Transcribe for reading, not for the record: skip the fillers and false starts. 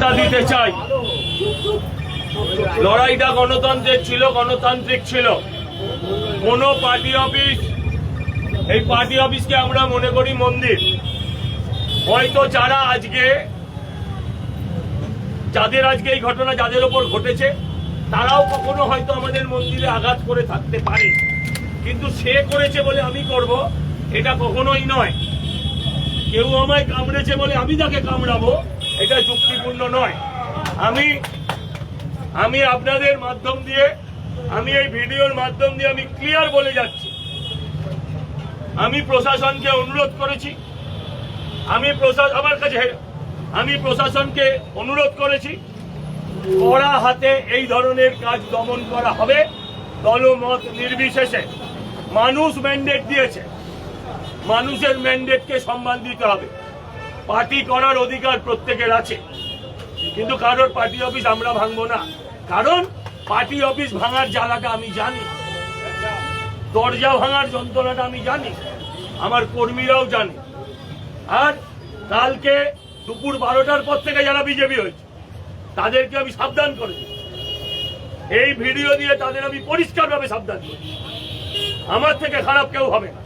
বার্তা দিতে চাই, লড়াইটা গণতন্ত্রের ছিল, গণতান্ত্রিক ছিল। কোন পার্টি অফিস, এই পার্টি অফিসকে আমরা মনে করি মন্দির। হয়তো যারা আজকে, যাদের আজকে এই ঘটনা যাদের ওপর ঘটেছে, তারাও কখনো হয়তো আমাদের মন্দিরে আঘাত করে থাকতে পারে, কিন্তু সে করেছে বলে আমি করব, এটা কখনোই নয়। কেউ আমায় কামড়েছে বলে আমি তাকে কামড়াবো, এটা যুক্তিপূর্ণ নয়। আমি আপনাদের মাধ্যম দিয়ে, আমি এই ভিডিওর মাধ্যম দিয়ে আমি ক্লিয়ার বলে যাচ্ছি, আমি প্রশাসনকে অনুরোধ করেছি, আমি প্রশাসনকে অনুরোধ করেছি, কড়া হাতে এই ধরনের কাজ দমন করা হবে, দলমত নির্বিশেষে। মানুষ ম্যান্ডেট দিয়েছে, মানুষের ম্যান্ডেটকে সম্মান দিতে হবে। পার্টি করার অধিকার প্রত্যেকের আছে, কিন্তু কারোর পার্টি অফিস আমরা ভাঙবো না। কারণ পার্টি অফিস ভাঙার জ্বালাটা আমি জানি, দরজা ভাঙার যন্ত্রণাটা আমি জানি, আমার কর্মীরাও জানে। আর কালকে দুপুর 12টার পর থেকে যারা বিজেপি হয়েছে তাদেরকে আমি সাবধান করেছি, এই ভিডিও দিয়ে তাদের আমি পরিষ্কারভাবে সাবধান করি, আমার থেকে খারাপ কেউ হবে না।